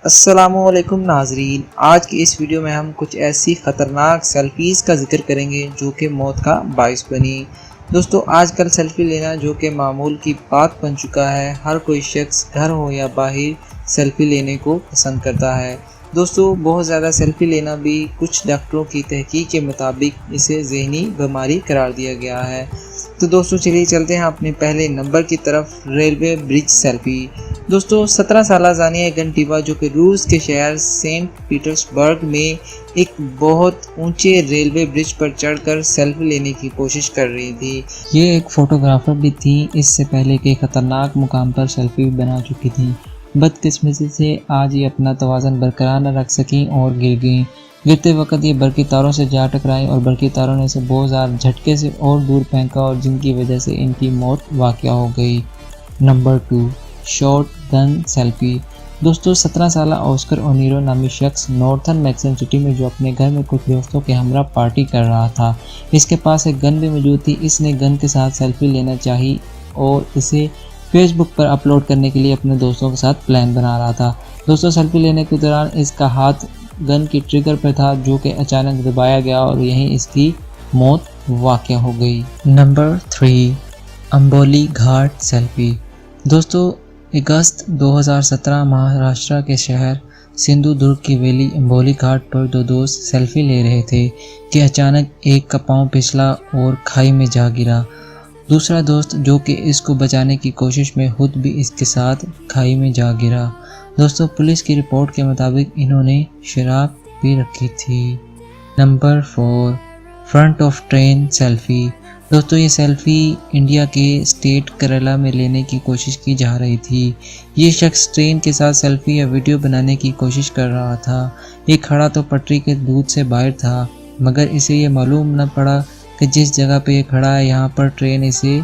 अस्सलामुअलैकुम नाजरीन, आज की इस वीडियो में हम कुछ ऐसी ख़तरनाक सेल्फीज़ का जिक्र करेंगे जो कि मौत का बाइस बनी। दोस्तों, आजकल सेल्फ़ी लेना जो कि मामूल की बात बन चुका है। हर कोई शख्स घर हो या बाहर सेल्फ़ी लेने को पसंद करता है। दोस्तों, बहुत ज़्यादा सेल्फ़ी लेना भी कुछ डॉक्टरों की तहकीक के मुताबिक इसे ज़हनी बीमारी करार दिया गया है। तो दोस्तों, चलिए चलते हैं अपने पहले नंबर की तरफ, रेलवे ब्रिज सेल्फ़ी। दोस्तों, 17 साला ज़ानिया गंटीवा जो कि रूस के शहर सेंट पीटर्सबर्ग में एक बहुत ऊंचे रेलवे ब्रिज पर चढ़कर सेल्फी लेने की कोशिश कर रही थी। ये एक फोटोग्राफर भी थी। इससे पहले के खतरनाक मुकाम पर सेल्फी भी बना चुकी थी। बदकिस्मती से आज ये अपना तवाज़न बरकरार न रख सकी और गिर गई। गिरते वक्त ये बरकी तारों से जा टकराई और बरकी तारों ने इसे बहुत ज़्यादा झटके से और दूर फेंका और जिनकी वजह से इनकी मौत वाक़या हो गई। Number 2, short gun selfie. दोस्तों, 17 साला ऑस्कर ओनीरो नामी शख्स नॉर्थर्न मैक्सिको सिटी में जो अपने घर में कुछ दोस्तों के हमरा पार्टी कर रहा था। इसके पास एक गन भी मौजूद थी। इसने गन के साथ सेल्फी लेना चाही और इसे फेसबुक पर अपलोड करने के लिए अपने दोस्तों के साथ प्लान बना रहा था। दोस्तों, सेल्फी लेने के दौरान इसका हाथ गन की ट्रिगर पर था जो कि अचानक दबाया गया और यहीं इसकी मौत वाक़या हो गई। Number 3, Amboli Ghat selfie. दोस्तों, अगस्त 2017 महाराष्ट्र के शहर सिंधुदुर्ग की वैली अंबोली घाट पर दो दोस्त सेल्फी ले रहे थे कि अचानक एक का पाँव फिसला और खाई में जा गिरा। दूसरा दोस्त जो कि इसको बचाने की कोशिश में खुद भी इसके साथ खाई में जा गिरा। दोस्तों, पुलिस की रिपोर्ट के मुताबिक इन्होंने शराब पी रखी थी। Number 4, front of train selfie. दोस्तों, ये सेल्फी इंडिया के स्टेट केरला में लेने की कोशिश की जा रही थी। ये शख्स ट्रेन के साथ सेल्फी या वीडियो बनाने की कोशिश कर रहा था। ये खड़ा तो पटरी के दूध से बाहर था, मगर इसे ये मालूम न पड़ा कि जिस जगह पे ये खड़ा है यहाँ पर ट्रेन इसे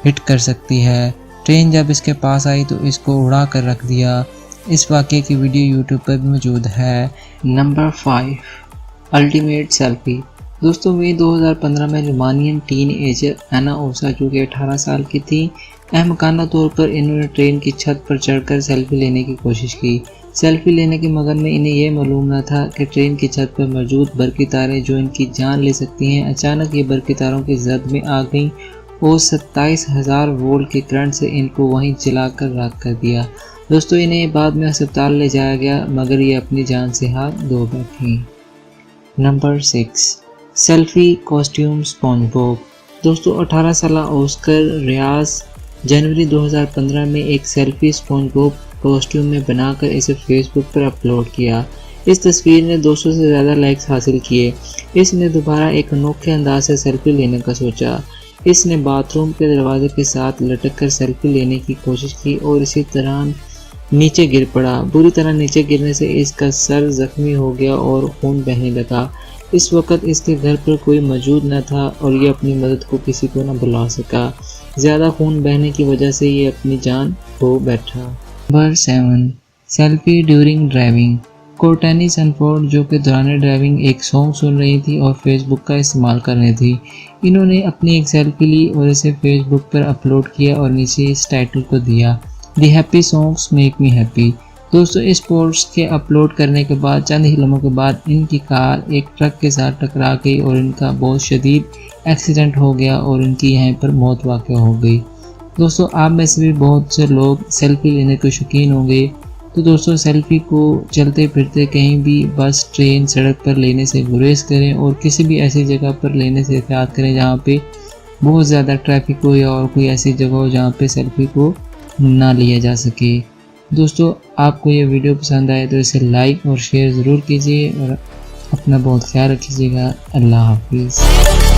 हिट कर सकती है। ट्रेन जब इसके पास आई तो इसको उड़ा कर रख दिया। इस वाक़े की वीडियो यूट्यूब पर भी मौजूद है। Number 5, ultimate selfie. दोस्तों, मई 2015 में रोमानियन टीन एजर एना ओसा जो कि 18 साल की थी, अहमकाना तौर पर इन्होंने ट्रेन की छत पर चढ़कर सेल्फी लेने की कोशिश की। सेल्फी लेने के मगन में इन्हें यह मालूम न था कि ट्रेन की छत पर मौजूद बरकी तारें जो इनकी जान ले सकती हैं, अचानक ये बरकी तारों की जद में आ गईं और 27,000 वोल्ट के करंट से इनको वहीं जलाकर राख कर दिया। दोस्तों, इन्हें बाद में अस्पताल ले जाया गया, मगर ये अपनी जान से हाथ धो बैठी। Number 6, selfie costume SpongeBob. दोस्तों, 18 साला ऑस्कर रियाज जनवरी 2015 में एक सेल्फी स्पॉन्जबॉब कॉस्ट्यूम में बनाकर इसे फेसबुक पर अपलोड किया। इस तस्वीर ने 200 से ज़्यादा लाइक्स हासिल किए। इसने दोबारा एक अनोखे अंदाज से सेल्फी लेने का सोचा। इसने बाथरूम के दरवाजे के साथ लटक कर सेल्फी लेने की कोशिश की और इसी तरह नीचे गिर पड़ा। बुरी तरह नीचे गिरने से इसका सर जख्मी हो गया और खून बहने लगा। इस वक्त इसके घर पर कोई मौजूद न था और ये अपनी मदद को किसी को न बुला सका। ज़्यादा खून बहने की वजह से ये अपनी जान खो बैठा। Number 7, selfie during driving. Courtney Sanford जो कि दौरान ड्राइविंग एक सॉन्ग सुन रही थी और फेसबुक का इस्तेमाल कर रही थी। इन्होंने अपनी एक सेल्फी ली और इसे फेसबुक पर अपलोड किया और नीचे इस टाइटल को दिया, the happy songs make me happy. दोस्तों, इस पोस्ट के अपलोड करने के बाद चंद ही लम्हों के बाद इनकी कार एक ट्रक के साथ टकरा गई और इनका बहुत शदीद एक्सीडेंट हो गया और इनकी यहीं पर मौत वाक़या हो गई। दोस्तों, आप में से भी बहुत से लोग सेल्फी लेने के शौकीन होंगे। तो दोस्तों, सेल्फी को चलते फिरते कहीं भी बस, ट्रेन, सड़क पर लेने से गुरेज करें और किसी भी ऐसी जगह पर लेने से एहतियात करें जहाँ पे बहुत ज़्यादा ट्रैफिक हो या और कोई ऐसी जगह हो जहाँ पे सेल्फी को ना लिया जा सके। दोस्तों, आपको ये वीडियो पसंद आए तो इसे लाइक और शेयर ज़रूर कीजिए और अपना बहुत ख्याल रखिएगा। अल्लाह हाफिज़।